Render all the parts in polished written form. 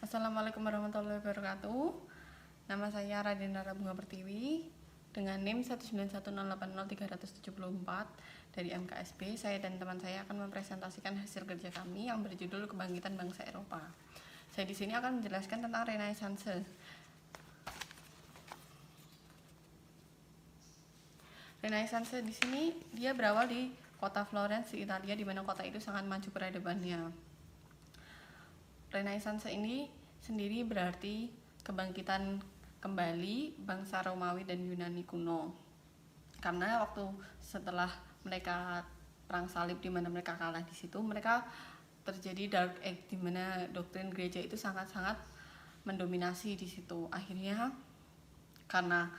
Assalamualaikum warahmatullahi wabarakatuh. Nama saya Radinara Bunga Pertiwi dengan NIM 191080374 dari MKSB. Saya dan teman saya akan mempresentasikan hasil kerja kami yang berjudul Kebangkitan Bangsa Eropa. Saya di sini akan menjelaskan tentang Renaissance. Renaissance di sini dia berawal di kota Florence di Italia, di mana kota itu sangat maju peradabannya. Renaissance ini sendiri berarti kebangkitan kembali bangsa Romawi dan Yunani kuno. Karena waktu setelah mereka perang salib di mana mereka kalah di situ, mereka terjadi dark age di mana doktrin gereja itu sangat-sangat mendominasi di situ. Akhirnya karena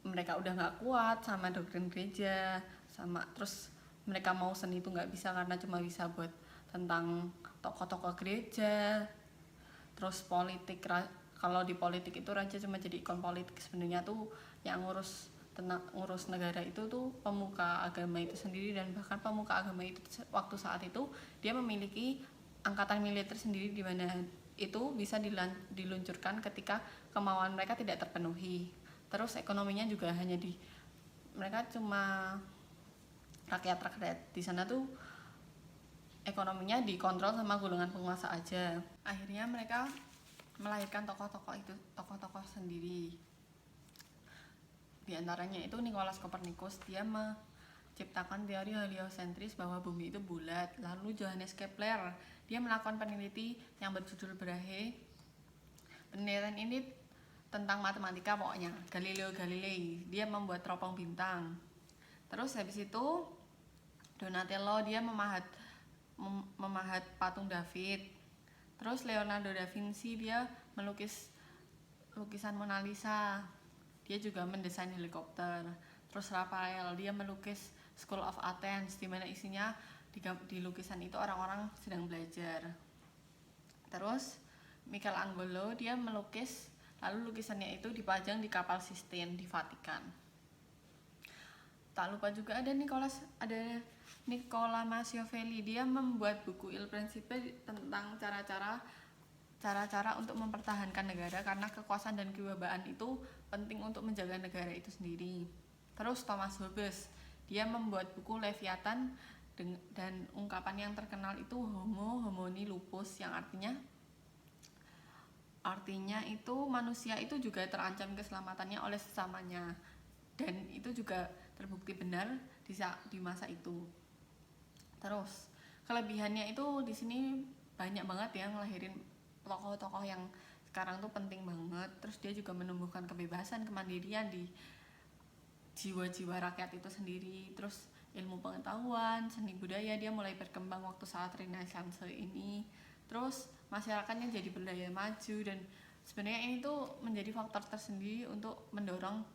mereka udah nggak kuat sama doktrin gereja, terus mereka mau seni itu nggak bisa karena cuma bisa buat tentang tokoh-tokoh gereja. Terus politik, kalau di politik itu raja cuma jadi ikon politik, sebenarnya tuh yang ngurus negara itu tuh pemuka agama itu sendiri. Dan bahkan pemuka agama itu waktu saat itu dia memiliki angkatan militer sendiri, di mana itu bisa diluncurkan ketika kemauan mereka tidak terpenuhi. Terus ekonominya juga hanya mereka cuma rakyat di sana tuh ekonominya dikontrol sama golongan penguasa aja. Akhirnya mereka melahirkan tokoh-tokoh sendiri. Di antaranya itu Nicolaus Copernicus, dia menciptakan teori heliosentris bahwa bumi itu bulat. Lalu Johannes Kepler, dia melakukan peneliti yang berjudul Brahe. Penelitian ini tentang matematika pokoknya. Galileo Galilei, dia membuat teropong bintang. Terus habis itu Donatello, dia memahat patung David. Terus Leonardo da Vinci, dia melukis lukisan Mona Lisa. Dia juga mendesain helikopter. Terus Raphael, dia melukis School of Athens, di mana isinya di lukisan itu orang-orang sedang belajar. Terus Michelangelo, dia melukis, lalu lukisannya itu dipajang di kapal Sistine di Vatikan. Tak lupa juga ada Nicola Machiavelli, dia membuat buku Il Principe tentang cara-cara untuk mempertahankan negara, karena kekuasaan dan kewibawaan itu penting untuk menjaga negara itu sendiri. Terus Thomas Hobbes, dia membuat buku Leviathan, dan ungkapan yang terkenal itu Homo homini lupus, yang artinya itu manusia itu juga terancam keselamatannya oleh sesamanya, dan itu juga terbukti benar di masa itu. Terus kelebihannya itu di sini banyak banget ya, ngelahirin tokoh-tokoh yang sekarang tuh penting banget. Terus dia juga menumbuhkan kebebasan, kemandirian di jiwa-jiwa rakyat itu sendiri. Terus ilmu pengetahuan, seni budaya, dia mulai berkembang waktu saat Renaissance ini. Terus masyarakatnya jadi berdaya maju, dan sebenarnya ini tuh menjadi faktor tersendiri untuk mendorong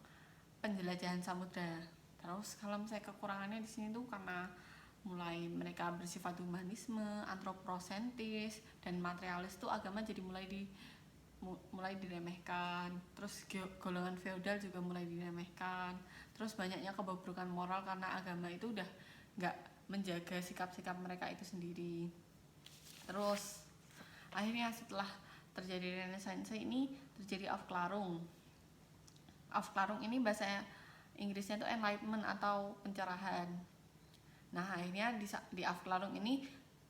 penjelajahan samudra. Terus kalau misalnya kekurangannya di sini tuh karena mulai mereka bersifat humanisme, antroposentris, dan materialis tuh agama jadi mulai diremehkan. Terus golongan feodal juga mulai diremehkan. Terus banyaknya kebobrokan moral karena agama itu udah nggak menjaga sikap-sikap mereka itu sendiri. Terus akhirnya setelah terjadi Renaissance ini terjadi Aufklärung. Aufklärung ini bahasa Inggrisnya itu enlightenment atau pencerahan. Nah akhirnya di Aufklärung ini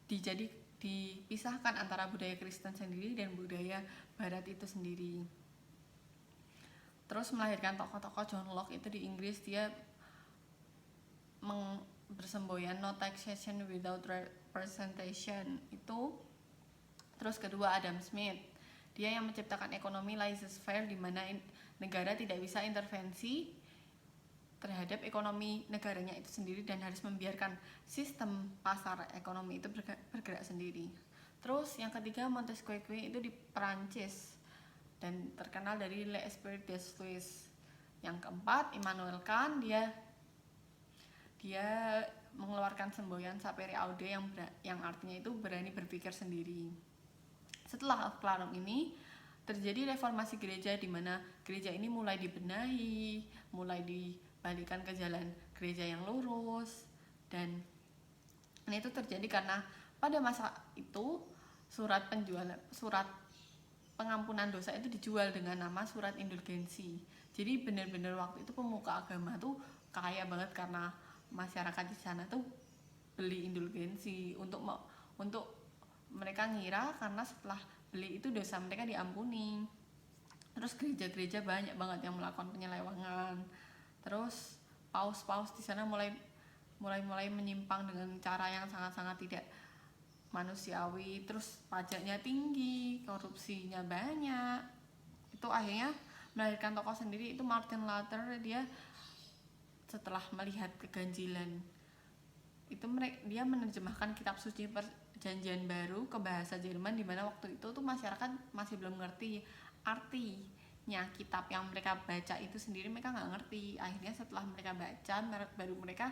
dipisahkan antara budaya Kristen sendiri dan budaya Barat itu sendiri. Terus melahirkan tokoh-tokoh John Locke itu di Inggris, dia bersemboyan no taxation without representation itu. Terus kedua Adam Smith, dia yang menciptakan ekonomi laissez-faire, di mana negara tidak bisa intervensi terhadap ekonomi negaranya itu sendiri dan harus membiarkan sistem pasar ekonomi itu bergerak sendiri. Terus yang ketiga Montesquieu itu di Perancis dan terkenal dari L'Esprit des Lois. Yang keempat Immanuel Kant, dia mengeluarkan semboyan sapere aude yang artinya itu berani berpikir sendiri. Setelah Aufklärung ini terjadi reformasi gereja, di mana gereja ini mulai dibenahi, mulai dibalikan ke jalan gereja yang lurus. Dan ini itu terjadi karena pada masa itu surat pengampunan dosa itu dijual dengan nama surat indulgensi. Jadi benar-benar waktu itu pemuka agama tuh kaya banget karena masyarakat di sana tuh beli indulgensi untuk mereka ngira karena setelah beli itu dosa mereka diampuni. Terus gereja-gereja banyak banget yang melakukan penyelewangan. Terus paus-paus di sana mulai menyimpang dengan cara yang sangat-sangat tidak manusiawi. Terus pajaknya tinggi, korupsinya banyak. Itu akhirnya melahirkan tokoh sendiri, itu Martin Luther. Dia setelah melihat keganjilan itu dia menerjemahkan kitab suci Perjanjian Baru ke bahasa Jerman, di mana waktu itu tuh masyarakat masih belum ngerti artinya kitab yang mereka baca itu sendiri, mereka nggak ngerti. Akhirnya setelah mereka baca baru mereka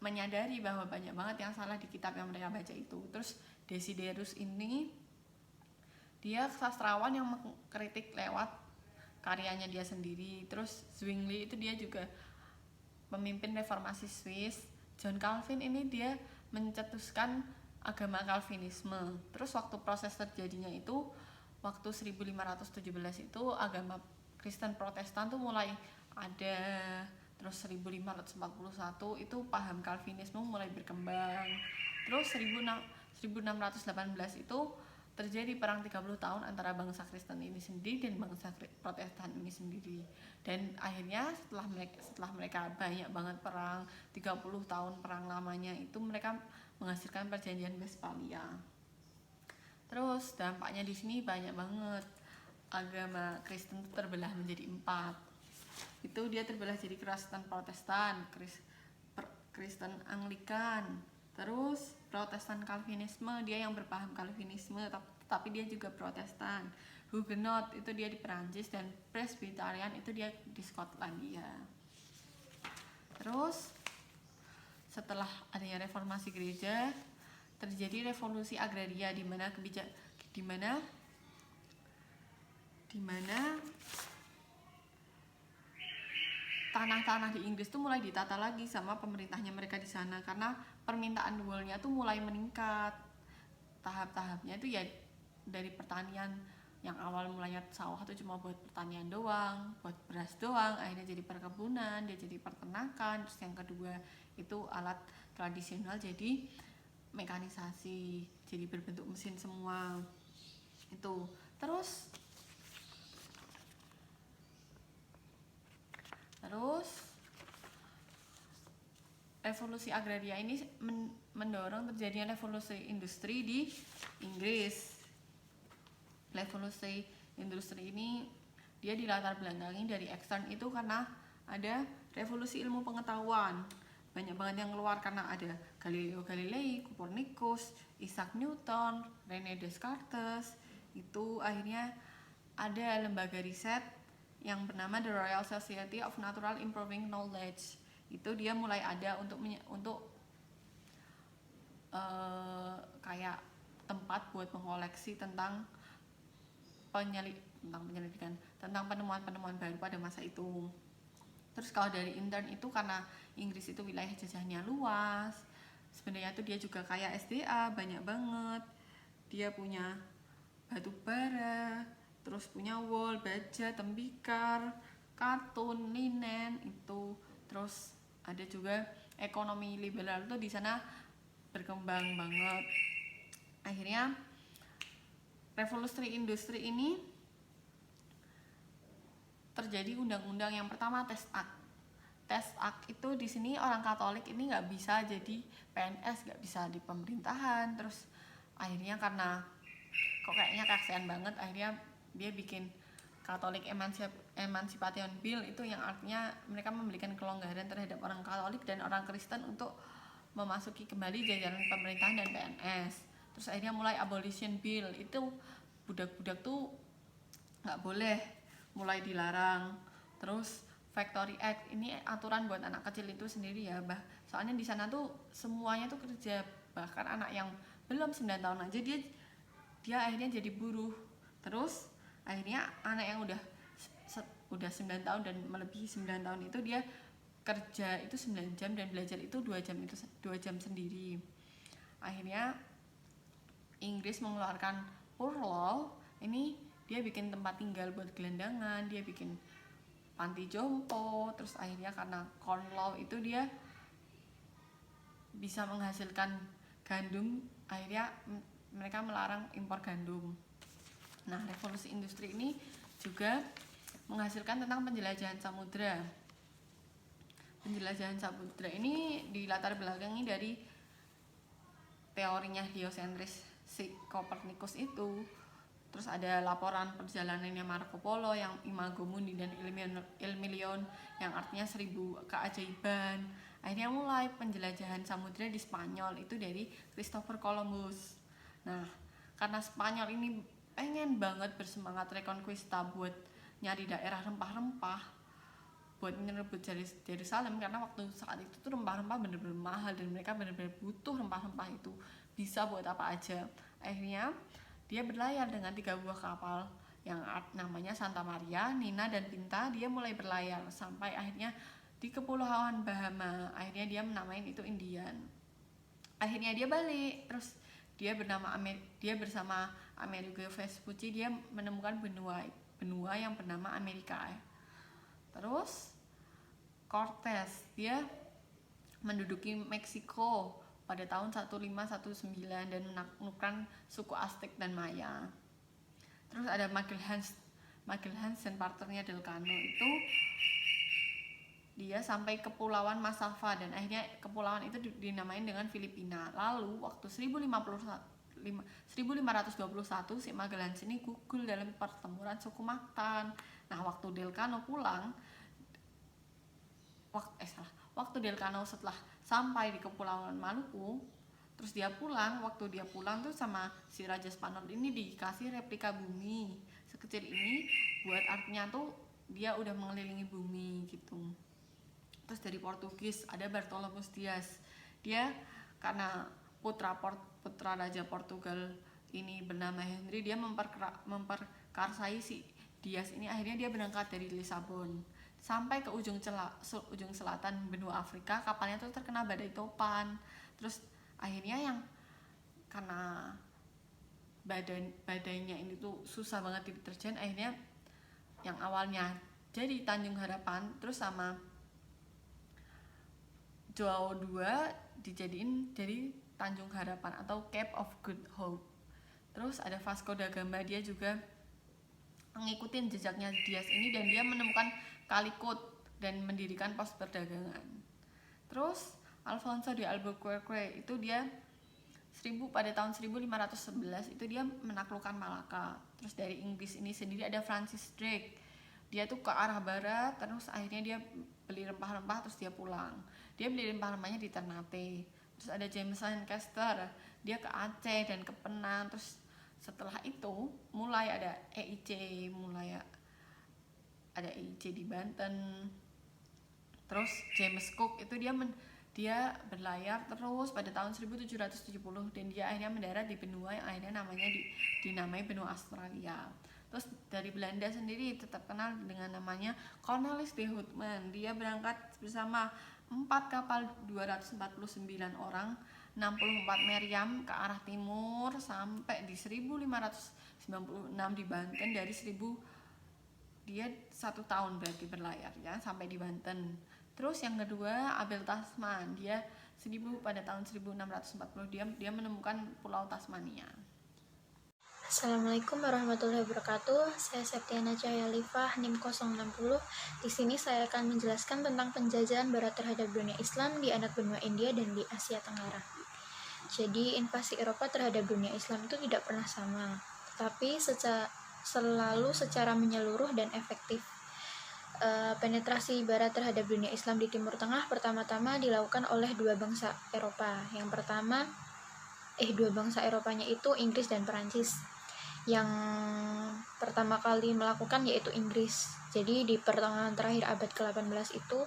menyadari bahwa banyak banget yang salah di kitab yang mereka baca itu. Terus Desiderius ini dia sastrawan yang mengkritik lewat karyanya dia sendiri. Terus Zwingli itu dia juga pemimpin reformasi Swiss. John Calvin ini dia mencetuskan agama Calvinisme. Terus waktu proses terjadinya itu waktu 1517 itu agama Kristen Protestan tuh mulai ada. Terus 1541 itu paham Calvinisme mulai berkembang. Terus 1618 itu terjadi perang 30 tahun antara bangsa Kristen ini sendiri dan bangsa Protestan ini sendiri. Dan akhirnya setelah mereka banyak banget perang, 30 tahun perang lamanya itu, mereka menghasilkan perjanjian Westphalia. Terus dampaknya di sini banyak banget. Agama Kristen terbelah menjadi 4. Itu dia terbelah jadi Kristen Protestan, Kristen Anglikan, terus Protestan Calvinisme, dia yang berpaham Calvinisme tapi dia juga Protestan. Huguenot itu dia di Perancis, dan Presbyterian itu dia di Skotlandia. Terus setelah adanya reformasi gereja, terjadi revolusi agraria di mana tanah-tanah di Inggris tuh mulai ditata lagi sama pemerintahnya mereka di sana, karena permintaan woolnya tuh mulai meningkat. Tahap-tahapnya itu ya dari pertanian yang awal mulanya sawah tuh cuma buat pertanian doang, buat beras doang, akhirnya jadi perkebunan, dia jadi peternakan. Terus yang kedua itu alat tradisional jadi mekanisasi, jadi berbentuk mesin semua itu. Terus revolusi agraria ini mendorong terjadinya revolusi industri di Inggris. Revolusi industri ini dia dilatar belakangi dari ekstern itu karena ada revolusi ilmu pengetahuan. Banyak banget yang keluar karena ada Galileo Galilei, Copernicus, Isaac Newton, René Descartes. Itu akhirnya ada lembaga riset yang bernama The Royal Society of Natural Improving Knowledge. Itu dia mulai ada untuk kayak tempat buat mengoleksi tentang penyelidikan tentang penemuan-penemuan baru pada masa itu. Terus kalau dari intern itu karena Inggris itu wilayah jajahnya luas, sebenarnya tuh dia juga kaya SDA banyak banget. Dia punya batu bara, terus punya wool, baja, tembikar, katun, linen itu. Terus ada juga ekonomi liberal tuh di sana berkembang banget. Akhirnya revolusi industri ini terjadi undang-undang yang pertama, Test Act. Test Act itu di sini orang Katolik ini nggak bisa jadi PNS, nggak bisa di pemerintahan. Terus akhirnya karena kok kayaknya kasihan banget, akhirnya dia bikin Catholic Emancipation Bill, itu yang artinya mereka memberikan kelonggaran terhadap orang Katolik dan orang Kristen untuk memasuki kembali jajaran pemerintahan dan PNS. Terus akhirnya mulai Abolition Bill, itu budak-budak tuh nggak boleh, mulai dilarang. Terus Factory Act, ini aturan buat anak kecil itu sendiri ya, soalnya di sana tuh semuanya tuh kerja, bahkan anak yang belum 9 tahun aja dia akhirnya jadi buruh. Terus akhirnya anak yang udah 9 tahun dan melebihi 9 tahun itu dia kerja itu 9 jam dan belajar itu 2 jam sendiri. Akhirnya Inggris mengeluarkan Poor Law Ini dia bikin tempat tinggal buat gelandangan, dia bikin panti jompo. Terus akhirnya karena corn law itu dia bisa menghasilkan gandum, akhirnya mereka melarang impor gandum. Nah, revolusi industri ini juga menghasilkan tentang penjelajahan samudra. Penjelajahan samudra ini dilatar belakangi dari teorinya heliosentris si Copernicus itu. Terus ada laporan perjalanannya Marco Polo yang Imago Mundi dan Ilmilion yang artinya 1000 keajaiban. Akhirnya mulai penjelajahan samudra di Spanyol itu dari Christopher Columbus. Nah, karena Spanyol ini pengen banget bersemangat reconquista buat nyari daerah rempah-rempah, buat merebut Yerusalem, karena waktu saat itu tuh rempah-rempah bener-bener mahal dan mereka bener-bener butuh rempah-rempah itu, bisa buat apa aja. Akhirnya dia berlayar dengan 3 buah kapal yang namanya Santa Maria, Nina, dan Pinta. Dia mulai berlayar sampai akhirnya di Kepulauan Bahama. Akhirnya dia menamain itu Indian. Akhirnya dia balik, terus dia bersama Amerigo Vespucci dia menemukan benua yang bernama Amerika. Terus Cortez dia menduduki Meksiko pada tahun 1519 dan menaklukkan suku Aztec dan Maya. Terus ada Magellan dan partnernya Delcano itu dia sampai Kepulauan Masava dan akhirnya kepulauan itu dinamain dengan Filipina. Lalu waktu 1521 si Magellan ini gugur dalam pertempuran suku Mactan. Nah, waktu Delcano setelah sampai di Kepulauan Maluku, terus waktu dia pulang tuh sama si Raja Spanyol ini dikasih replika bumi sekecil ini, buat artinya tuh dia udah mengelilingi bumi gitu. Terus dari Portugis ada Bartolomeus Dias. Dia karena putra Raja Portugal ini bernama Henry, dia memperkarsai si Dias ini. Akhirnya dia berangkat dari Lisabon sampai ke ujung selatan benua Afrika. Kapalnya tuh terkena badai topan. Terus akhirnya yang karena badainya ini tuh susah banget diterjang, akhirnya yang awalnya jadi Tanjung Harapan terus sama Joao II dijadiin dari Tanjung Harapan atau Cape of Good Hope. Terus ada Vasco da Gama, dia juga mengikuti jejaknya Dias ini dan dia menemukan Calicut dan mendirikan pos perdagangan. Terus Alfonso de Albuquerque itu dia pada tahun 1511 itu dia menaklukkan Malaka. Terus dari Inggris ini sendiri ada Francis Drake. Dia tuh ke arah barat, terus akhirnya dia beli rempah-rempah terus dia pulang. Dia beli rempah-rempahnya di Ternate. Terus ada James Lancaster, dia ke Aceh dan ke Penang. Terus setelah itu mulai ada EIC, di Banten. Terus James Cook itu dia berlayar terus pada tahun 1770 dan dia akhirnya mendarat di benua yang akhirnya dinamai benua Australia. Terus dari Belanda sendiri tetap kenal dengan namanya Cornelis de Houtman. Dia berangkat bersama 4 kapal 249 orang, 64 meriam ke arah timur sampai di 1596 di Banten. Dari 1000 dia 1 tahun berarti berlayar ya sampai di Banten. Terus yang kedua Abel Tasman, dia pada tahun 1640 dia menemukan Pulau Tasmania. Assalamualaikum warahmatullahi wabarakatuh. Saya Septiana Cahaya Lifah, NIM 060. Di sini saya akan menjelaskan tentang penjajahan Barat terhadap dunia Islam di anak benua India dan di Asia Tenggara. Jadi invasi Eropa terhadap dunia Islam itu tidak pernah sama, tetapi selalu secara menyeluruh dan efektif. Penetrasi Barat terhadap dunia Islam di Timur Tengah pertama-tama dilakukan oleh dua bangsa Eropa. Dua bangsa Eropanya itu Inggris dan Perancis. Yang pertama kali melakukan yaitu Inggris. Jadi di pertengahan terakhir abad ke-18 itu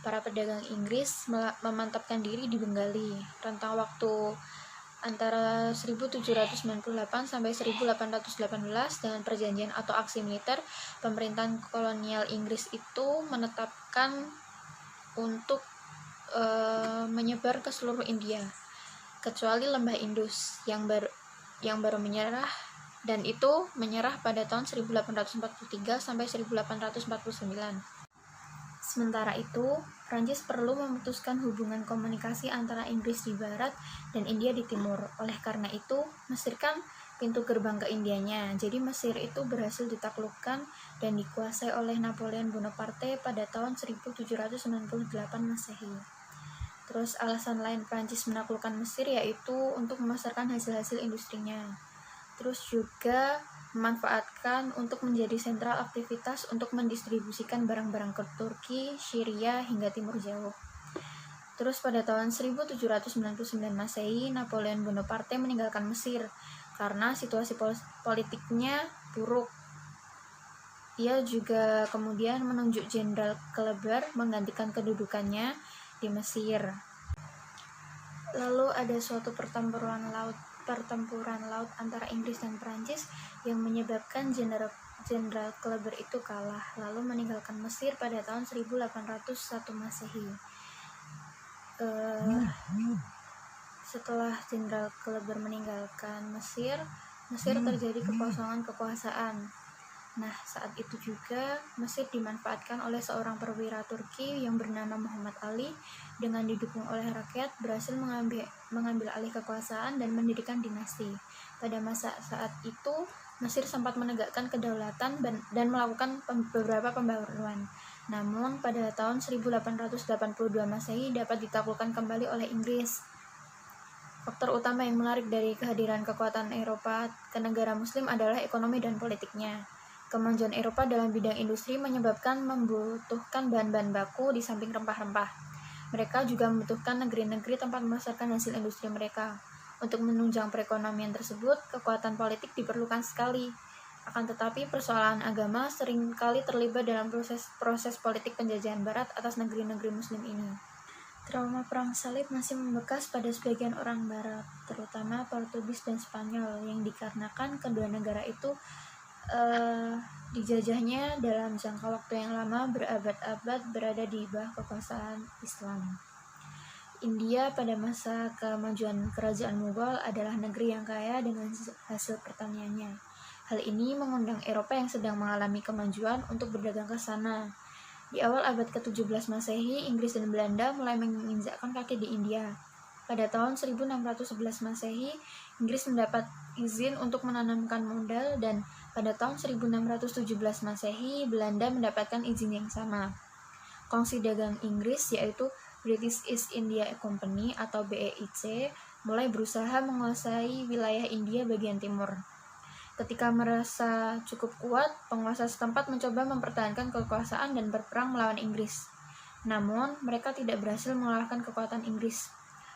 para pedagang Inggris memantapkan diri di Bengali. Rentang waktu antara 1798 sampai 1818 dengan perjanjian atau aksi militer, pemerintahan kolonial Inggris itu menetapkan untuk menyebar ke seluruh India kecuali lembah Indus yang baru menyerah dan itu menyerah pada tahun 1843 sampai 1849. Sementara itu, Prancis perlu memutuskan hubungan komunikasi antara Inggris di barat dan India di timur. Oleh karena itu, Mesir kan pintu gerbang ke Indianya. Jadi Mesir itu berhasil ditaklukkan dan dikuasai oleh Napoleon Bonaparte pada tahun 1798 Masehi. Terus alasan lain Prancis menaklukkan Mesir yaitu untuk memasarkan hasil-hasil industrinya. Terus juga memanfaatkan untuk menjadi sentral aktivitas untuk mendistribusikan barang-barang ke Turki, Syria, hingga Timur Jauh. Terus pada tahun 1799 Masehi, Napoleon Bonaparte meninggalkan Mesir karena situasi politiknya buruk. Ia juga kemudian menunjuk Jenderal Kleber menggantikan kedudukannya di Mesir. Lalu ada suatu pertempuran laut antara Inggris dan Prancis yang menyebabkan Jenderal Kleber itu kalah, lalu meninggalkan Mesir pada tahun 1801 Masehi. Setelah Jenderal Kleber meninggalkan Mesir terjadi kekosongan kekuasaan. Nah, saat itu juga Mesir dimanfaatkan oleh seorang perwira Turki yang bernama Muhammad Ali, dengan didukung oleh rakyat berhasil mengambil alih kekuasaan dan mendirikan dinasti. Pada masa saat itu, Mesir sempat menegakkan kedaulatan dan melakukan beberapa pembaruan. Namun, pada tahun 1882 Masehi dapat ditaklukkan kembali oleh Inggris. Faktor utama yang menarik dari kehadiran kekuatan Eropa ke negara Muslim adalah ekonomi dan politiknya. Kemajuan Eropa dalam bidang industri menyebabkan membutuhkan bahan-bahan baku di samping rempah-rempah. Mereka juga membutuhkan negeri-negeri tempat memasarkan hasil industri mereka. Untuk menunjang perekonomian tersebut, kekuatan politik diperlukan sekali. Akan tetapi, persoalan agama seringkali terlibat dalam proses politik penjajahan Barat atas negeri-negeri Muslim ini. Trauma Perang Salib masih membekas pada sebagian orang Barat, terutama Portugis dan Spanyol, yang dikarenakan kedua negara itu dijajahnya dalam jangka waktu yang lama berabad-abad berada di bawah kekuasaan Islam. India pada masa kemajuan kerajaan Mughal adalah negeri yang kaya dengan hasil pertaniannya. Hal ini mengundang Eropa yang sedang mengalami kemajuan untuk berdagang ke sana. Di awal abad ke-17 Masehi, Inggris dan Belanda mulai menginjakkan kaki di India. Pada tahun 1611 Masehi, Inggris mendapat izin untuk menanamkan modal, dan pada tahun 1617 Masehi, Belanda mendapatkan izin yang sama. Kongsi dagang Inggris, yaitu British East India Company atau BEIC, mulai berusaha menguasai wilayah India bagian timur. Ketika merasa cukup kuat, penguasa setempat mencoba mempertahankan kekuasaan dan berperang melawan Inggris. Namun, mereka tidak berhasil mengalahkan kekuatan Inggris.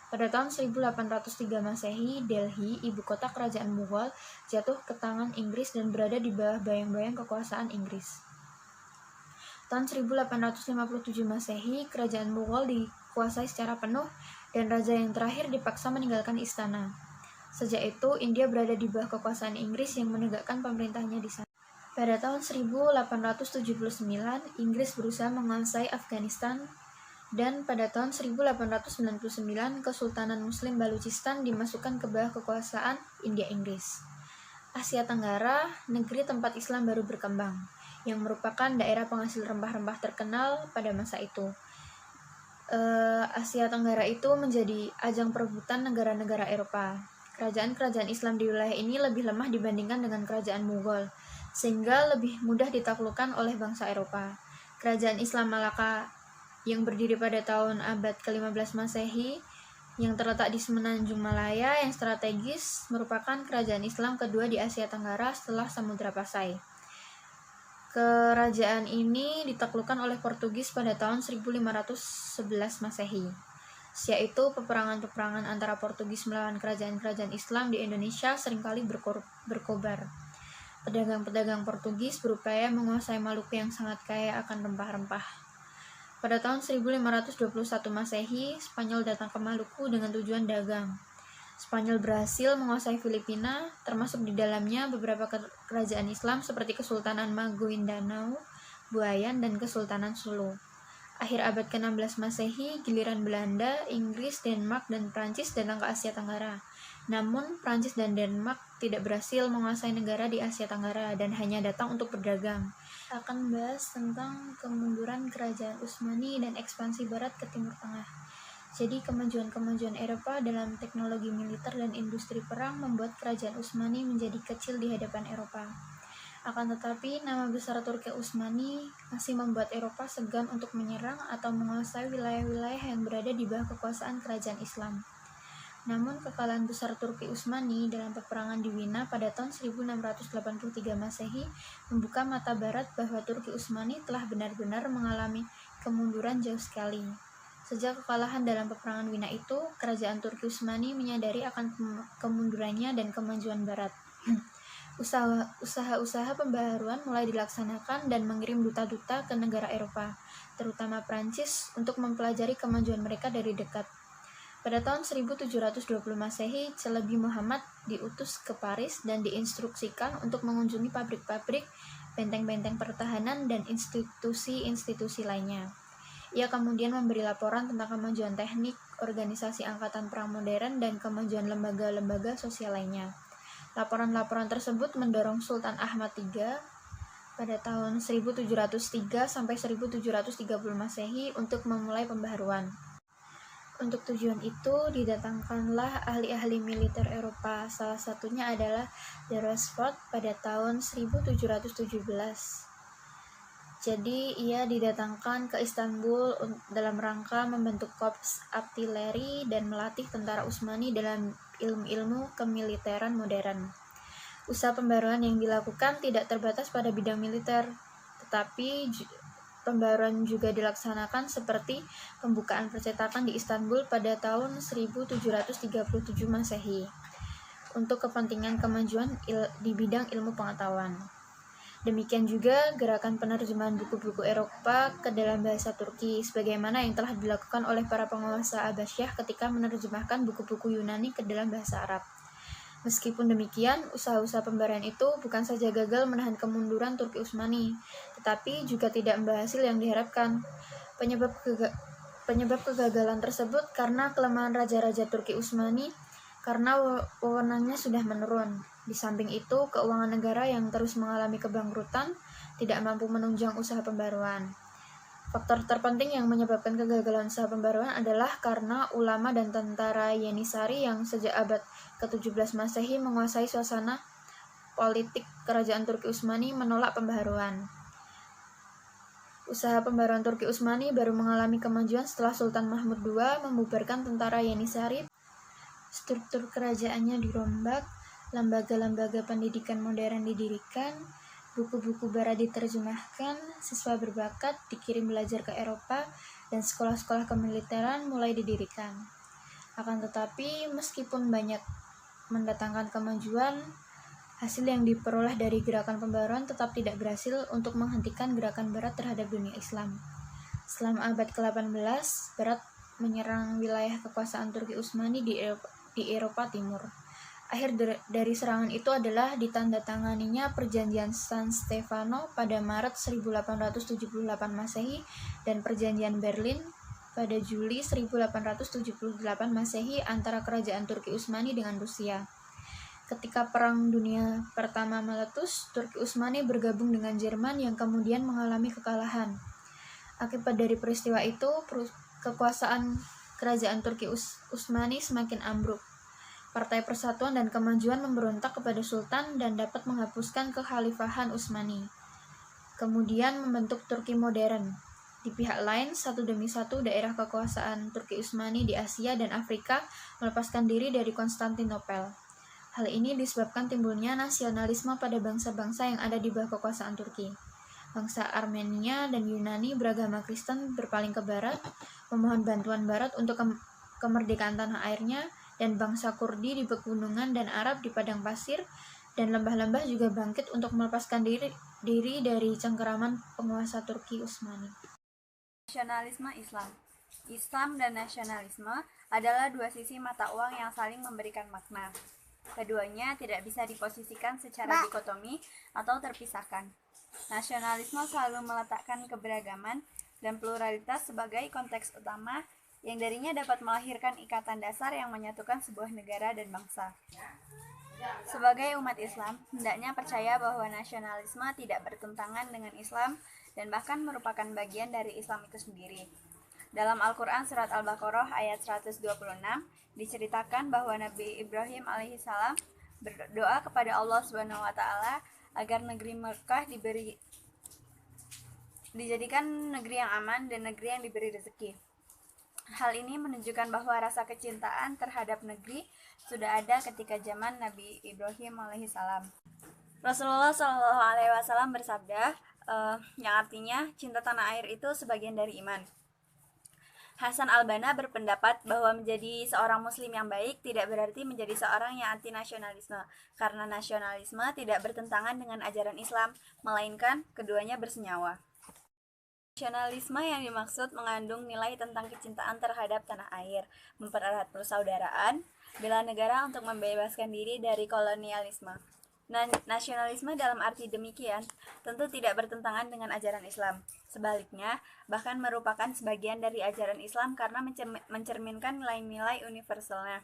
Pada tahun 1803 Masehi, Delhi, ibu kota kerajaan Mughal, jatuh ke tangan Inggris dan berada di bawah bayang-bayang kekuasaan Inggris. Tahun 1857 Masehi, kerajaan Mughal dikuasai secara penuh dan raja yang terakhir dipaksa meninggalkan istana. Sejak itu, India berada di bawah kekuasaan Inggris yang menegakkan pemerintahnya di sana. Pada tahun 1879, Inggris berusaha menguasai Afghanistan, dan pada tahun 1899, Kesultanan Muslim Baluchistan dimasukkan ke bawah kekuasaan India Inggris. Asia Tenggara, negeri tempat Islam baru berkembang, yang merupakan daerah penghasil rempah-rempah terkenal pada masa itu. Asia Tenggara itu menjadi ajang perebutan negara-negara Eropa. Kerajaan-kerajaan Islam di wilayah ini lebih lemah dibandingkan dengan kerajaan Mughal, sehingga lebih mudah ditaklukkan oleh bangsa Eropa. Kerajaan Islam Malaka yang berdiri pada tahun abad ke-15 Masehi, yang terletak di Semenanjung Malaya yang strategis, merupakan kerajaan Islam kedua di Asia Tenggara setelah Samudra Pasai. Kerajaan ini ditaklukkan oleh Portugis pada tahun 1511 Masehi. Yaitu peperangan-peperangan antara Portugis melawan kerajaan-kerajaan Islam di Indonesia seringkali berkobar. Pedagang-pedagang Portugis berupaya menguasai Maluku yang sangat kaya akan rempah-rempah. Pada tahun 1521 Masehi, Spanyol datang ke Maluku dengan tujuan dagang. Spanyol berhasil menguasai Filipina, termasuk di dalamnya beberapa kerajaan Islam seperti Kesultanan Maguindanao, Buayan, dan Kesultanan Sulu. Akhir abad ke-16 Masehi, giliran Belanda, Inggris, Denmark, dan Prancis datang ke Asia Tenggara. Namun, Prancis dan Denmark tidak berhasil menguasai negara di Asia Tenggara dan hanya datang untuk berdagang. Akan bahas tentang kemunduran kerajaan Utsmani dan ekspansi barat ke Timur Tengah. Jadi kemajuan-kemajuan Eropa dalam teknologi militer dan industri perang membuat kerajaan Utsmani menjadi kecil di hadapan Eropa. Akan tetapi, nama besar Turki Utsmani masih membuat Eropa segan untuk menyerang atau menguasai wilayah-wilayah yang berada di bawah kekuasaan kerajaan Islam. Namun, kekalahan besar Turki Utsmani dalam peperangan di Wina pada tahun 1683 Masehi membuka mata Barat bahwa Turki Utsmani telah benar-benar mengalami kemunduran jauh sekali. Sejak kekalahan dalam peperangan Wina itu, kerajaan Turki Utsmani menyadari akan kemundurannya dan kemajuan Barat. Usaha-usaha pembaharuan mulai dilaksanakan dan mengirim duta-duta ke negara Eropa, terutama Prancis, untuk mempelajari kemajuan mereka dari dekat. Pada tahun 1720 Masehi, Celebi Muhammad diutus ke Paris dan diinstruksikan untuk mengunjungi pabrik-pabrik, benteng-benteng pertahanan, dan institusi-institusi lainnya. Ia kemudian memberi laporan tentang kemajuan teknik, organisasi angkatan perang modern, dan kemajuan lembaga-lembaga sosial lainnya. Laporan-laporan tersebut mendorong Sultan Ahmad III pada tahun 1703 sampai 1730 Masehi untuk memulai pembaharuan. Untuk tujuan itu didatangkanlah ahli-ahli militer Eropa, salah satunya adalah de Rochefort pada tahun 1717. Jadi ia didatangkan ke Istanbul dalam rangka membentuk korps artileri dan melatih tentara Utsmani dalam ilmu-ilmu kemiliteran modern. Usaha pembaruan yang dilakukan tidak terbatas pada bidang militer, tetapi pembaruan juga dilaksanakan seperti pembukaan percetakan di Istanbul pada tahun 1737 Masehi untuk kepentingan kemajuan di bidang ilmu pengetahuan. Demikian juga gerakan penerjemahan buku-buku Eropa ke dalam bahasa Turki, sebagaimana yang telah dilakukan oleh para penguasa Abbasiyah ketika menerjemahkan buku-buku Yunani ke dalam bahasa Arab. Meskipun demikian, usaha-usaha pembaruan itu bukan saja gagal menahan kemunduran Turki Utsmani, tetapi juga tidak membawa hasil yang diharapkan. Penyebab kegagalan tersebut karena kelemahan raja-raja Turki Utsmani karena wewenangnya sudah menurun. Di samping itu, keuangan negara yang terus mengalami kebangkrutan tidak mampu menunjang usaha pembaruan. Faktor terpenting yang menyebabkan kegagalan usaha pembaruan adalah karena ulama dan tentara Yenisari yang sejak abad ke-17 Masehi menguasai suasana politik kerajaan Turki Utsmani menolak pembaharuan. Usaha pembaruan Turki Utsmani baru mengalami kemajuan setelah Sultan Mahmud II membubarkan tentara Yenisari, struktur kerajaannya dirombak, lembaga-lembaga pendidikan modern didirikan, buku-buku barat diterjemahkan, siswa berbakat dikirim belajar ke Eropa, dan sekolah-sekolah kemiliteran mulai didirikan. Akan tetapi, meskipun banyak mendatangkan kemajuan, hasil yang diperoleh dari gerakan pembaruan tetap tidak berhasil untuk menghentikan gerakan Barat terhadap dunia Islam. Selama abad ke-18, Barat menyerang wilayah kekuasaan Turki Utsmani di Eropa Timur. Akhir dari serangan itu adalah ditandatanganinya Perjanjian San Stefano pada Maret 1878 Masehi dan Perjanjian Berlin pada Juli 1878 Masehi antara Kerajaan Turki Utsmani dengan Rusia. Ketika Perang Dunia Pertama meletus, Turki Utsmani bergabung dengan Jerman yang kemudian mengalami kekalahan. Akibat dari peristiwa itu, kekuasaan Kerajaan Turki Utsmani semakin ambruk. Partai Persatuan dan Kemajuan memberontak kepada Sultan dan dapat menghapuskan kekhalifahan Utsmani. Kemudian membentuk Turki modern. Di pihak lain, satu demi satu daerah kekuasaan Turki Utsmani di Asia dan Afrika melepaskan diri dari Konstantinopel. Hal ini disebabkan timbulnya nasionalisme pada bangsa-bangsa yang ada di bawah kekuasaan Turki. Bangsa Armenia dan Yunani beragama Kristen berpaling ke Barat, memohon bantuan Barat untuk kemerdekaan tanah airnya, dan bangsa Kurdi di pegunungan dan Arab di padang pasir dan lembah-lembah juga bangkit untuk melepaskan diri dari cengkeraman penguasa Turki Utsmani. Nasionalisme Islam. Islam dan nasionalisme adalah dua sisi mata uang yang saling memberikan makna. Keduanya tidak bisa diposisikan secara dikotomi atau terpisahkan. Nasionalisme selalu meletakkan keberagaman dan pluralitas sebagai konteks utama yang darinya dapat melahirkan ikatan dasar yang menyatukan sebuah negara dan bangsa. Sebagai umat Islam, hendaknya percaya bahwa nasionalisme tidak bertentangan dengan Islam dan bahkan merupakan bagian dari Islam itu sendiri. Dalam Al-Quran Surat Al-Baqarah ayat 126 diceritakan bahwa Nabi Ibrahim alaihissalam berdoa kepada Allah Subhanahu wa taala agar negeri Mekah dijadikan negeri yang aman dan negeri yang diberi rezeki. Hal ini menunjukkan bahwa rasa kecintaan terhadap negeri sudah ada ketika zaman Nabi Ibrahim alaihissalam. Rasulullah Shallallahu alaihi wasallam bersabda, yang artinya cinta tanah air itu sebagian dari iman. Hasan al-Banna berpendapat bahwa menjadi seorang muslim yang baik tidak berarti menjadi seorang yang anti nasionalisme, karena nasionalisme tidak bertentangan dengan ajaran Islam, melainkan keduanya bersenyawa. Nasionalisme yang dimaksud mengandung nilai tentang kecintaan terhadap tanah air, mempererat persaudaraan, bela negara untuk membebaskan diri dari kolonialisme. Nasionalisme dalam arti demikian tentu tidak bertentangan dengan ajaran Islam. Sebaliknya, bahkan merupakan sebagian dari ajaran Islam karena mencerminkan nilai-nilai universalnya.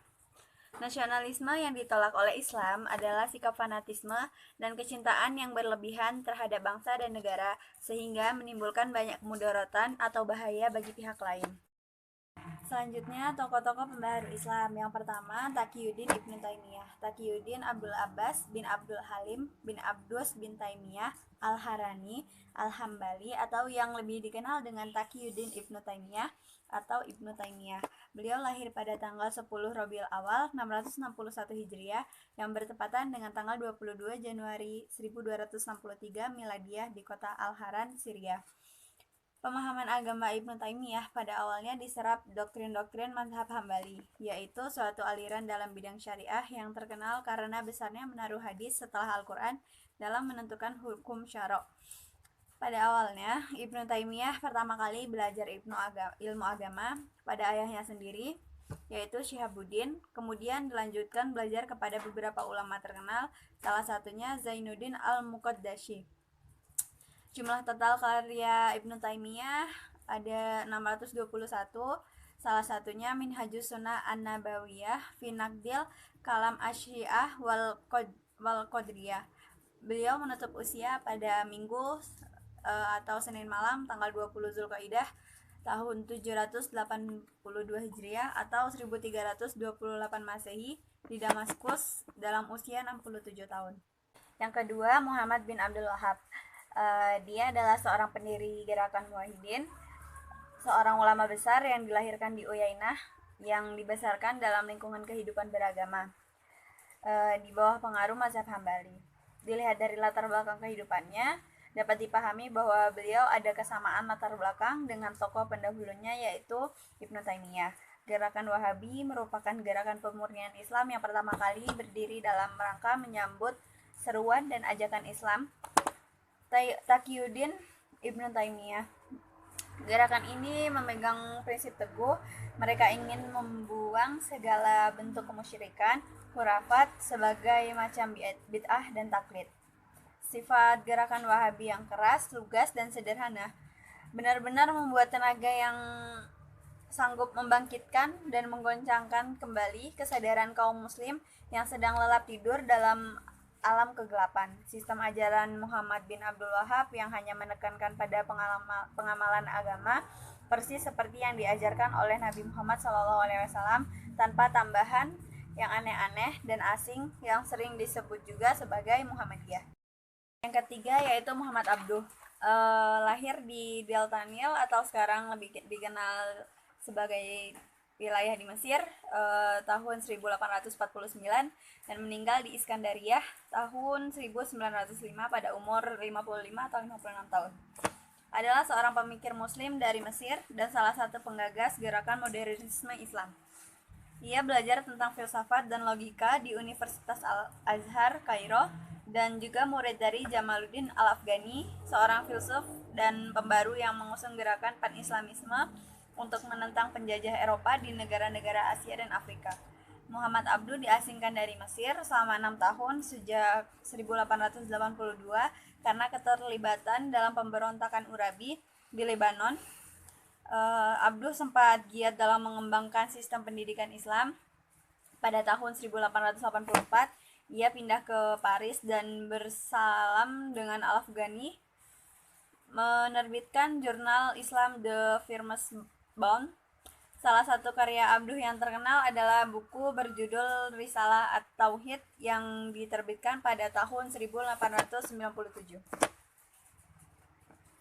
Nasionalisme yang ditolak oleh Islam adalah sikap fanatisme dan kecintaan yang berlebihan terhadap bangsa dan negara sehingga menimbulkan banyak kemudaratan atau bahaya bagi pihak lain. Selanjutnya, tokoh-tokoh pembaharu Islam. Yang pertama, Taqiyuddin Ibnu Taimiyah. Taqiyuddin Abdul Abbas bin Abdul Halim bin Abdus bin Taimiyah Al-Harani Al-Hambali atau yang lebih dikenal dengan Taqiyuddin Ibnu Taimiyah atau Ibnu Taimiyah. Beliau lahir pada tanggal 10 Rabiul Awal 661 Hijriah yang bertepatan dengan tanggal 22 Januari 1263 Miladiyah di kota Al-Haran, Syria. Pemahaman agama Ibnu Taimiyah pada awalnya diserap doktrin-doktrin mazhab Hambali, yaitu suatu aliran dalam bidang syariah yang terkenal karena besarnya menaruh hadis setelah Al-Quran dalam menentukan hukum syarok. Pada awalnya, Ibnu Taimiyah pertama kali belajar ilmu agama pada ayahnya sendiri, yaitu Syihabuddin, kemudian dilanjutkan belajar kepada beberapa ulama terkenal, salah satunya Zainuddin Al-Muqaddashi. Jumlah total karya Ibnu Taimiyah ada 621, salah satunya Minhajus Sunnah An-Nabawiyah fi Naqdil Kalam Asy-Syiah wal Qadriyah. Beliau menutup usia pada Minggu atau Senin malam tanggal 20 Zulqa'dah tahun 782 Hijriah atau 1328 Masehi di Damaskus dalam usia 67 tahun. Yang kedua, Muhammad bin Abdul Wahhab. Dia adalah seorang pendiri gerakan Muwahhidin, seorang ulama besar yang dilahirkan di Uyainah, yang dibesarkan dalam lingkungan kehidupan beragama di bawah pengaruh mazhab Hambali. Dilihat dari latar belakang kehidupannya, dapat dipahami bahwa beliau ada kesamaan latar belakang dengan tokoh pendahulunya yaitu Ibnu Taimiyah. Gerakan Wahabi merupakan gerakan pemurnian Islam yang pertama kali berdiri dalam rangka menyambut seruan dan ajakan Islam Taqiyuddin Ibnu Taimiyah. Gerakan ini memegang prinsip teguh, mereka ingin membuang segala bentuk kemusyrikan, khurafat, sebagai macam bid'ah dan taklid. Sifat gerakan Wahabi yang keras, lugas, dan sederhana benar-benar membuat tenaga yang sanggup membangkitkan dan menggoncangkan kembali kesadaran kaum muslim yang sedang lelap tidur dalam alam kegelapan. Sistem ajaran Muhammad bin Abdul Wahhab yang hanya menekankan pada pengamalan agama persis seperti yang diajarkan oleh Nabi Muhammad SAW tanpa tambahan yang aneh-aneh dan asing yang sering disebut juga sebagai Muhammadiyah. Yang ketiga yaitu Muhammad Abduh. Lahir di Delta Nil atau sekarang lebih dikenal sebagai wilayah di Mesir tahun 1849 dan meninggal di Iskandariyah tahun 1905 pada umur 55 atau 56 tahun. Adalah seorang pemikir muslim dari Mesir dan salah satu penggagas gerakan modernisme Islam. Ia belajar tentang filsafat dan logika di Universitas Al-Azhar, Kairo, dan juga murid dari Jamaluddin Al-Afghani, seorang filsuf dan pembaru yang mengusung gerakan pan-Islamisme untuk menentang penjajah Eropa di negara-negara Asia dan Afrika. Muhammad Abduh diasingkan dari Mesir selama 6 tahun sejak 1882 karena keterlibatan dalam pemberontakan Urabi di Lebanon. Abduh sempat giat dalam mengembangkan sistem pendidikan Islam. Pada tahun 1884, Ia pindah ke Paris dan bersalam dengan Al-Afghani, menerbitkan jurnal Islam The Firmus Bound. Salah satu karya Abduh yang terkenal adalah buku berjudul Risalah At-Tauhid yang diterbitkan pada tahun 1897.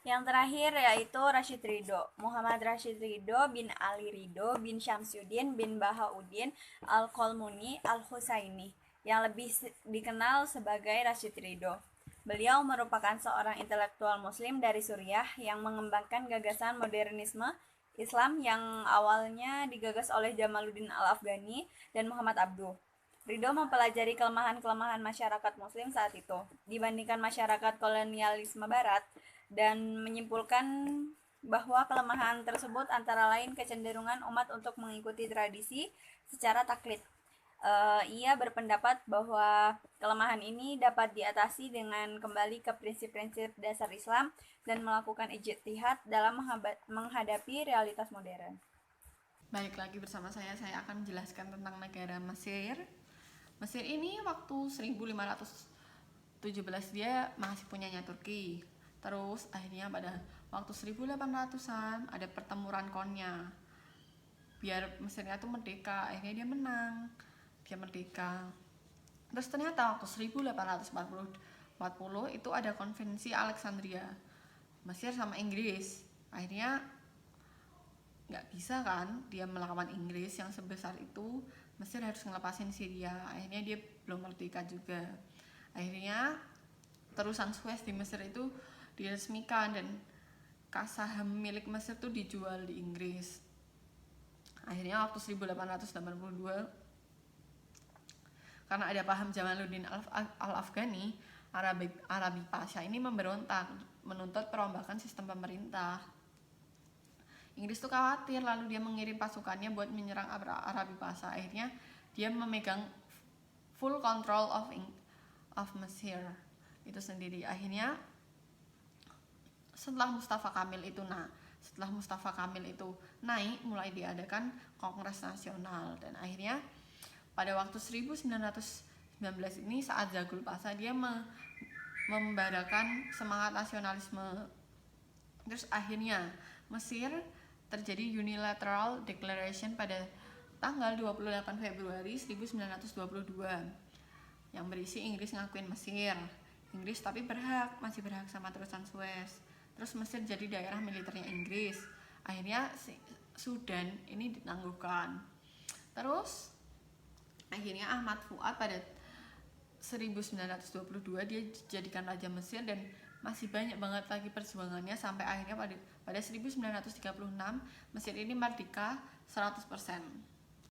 Yang terakhir yaitu Rashid Ridho. Muhammad Rashid Ridho bin Ali Ridho bin Syamsuddin bin Bahauddin Al-Qalmuni Al-Husaini yang lebih dikenal sebagai Rashid Ridho. Beliau merupakan seorang intelektual muslim dari Suriah yang mengembangkan gagasan modernisme Islam yang awalnya digagas oleh Jamaluddin Al-Afghani dan Muhammad Abduh. Ridho mempelajari kelemahan-kelemahan masyarakat muslim saat itu dibandingkan masyarakat kolonialisme barat dan menyimpulkan bahwa kelemahan tersebut antara lain kecenderungan umat untuk mengikuti tradisi secara taklid. Ia berpendapat bahwa kelemahan ini dapat diatasi dengan kembali ke prinsip-prinsip dasar Islam dan melakukan ijtihad dalam menghadapi realitas modern. Balik lagi bersama saya akan menjelaskan tentang negara Mesir. Mesir ini waktu 1517 dia masih punyanya Turki. Terus akhirnya pada waktu 1800-an ada pertempuran Konya. Biar Mesirnya tuh merdeka, akhirnya dia menang. Dia merdeka. Terus ternyata waktu 1840 itu ada konvensi Alexandria. Mesir sama Inggris. Akhirnya nggak bisa kan dia melawan Inggris yang sebesar itu. Mesir harus ngelepasin Syria. Akhirnya dia belum merdeka juga. Akhirnya terusan Suez di Mesir itu diresmikan dan saham milik Mesir tuh dijual di Inggris. Akhirnya waktu 1882 karena ada paham Jamaluddin Al-Afghani, Arabi Pasha ini memberontak menuntut perombakan sistem pemerintah. Inggris tuh khawatir, lalu dia mengirim pasukannya buat menyerang Arabi Pasha. Akhirnya dia memegang full control of Mesir itu sendiri. Akhirnya setelah Mustafa Kamil itu naik, mulai diadakan Kongres Nasional dan akhirnya pada waktu 1919 ini saat Zagul Pasha dia membarakan semangat nasionalisme. Terus akhirnya Mesir terjadi Unilateral Declaration pada tanggal 28 Februari 1922 yang berisi Inggris ngakuin Mesir. Inggris tapi masih berhak sama terusan Suez. Terus Mesir jadi daerah militernya Inggris. Akhirnya Sudan ini ditangguhkan. Terus akhirnya Ahmad Fuad pada 1922 dia dijadikan Raja Mesir dan masih banyak banget lagi perjuangannya sampai akhirnya pada 1936 Mesir ini merdeka 100%.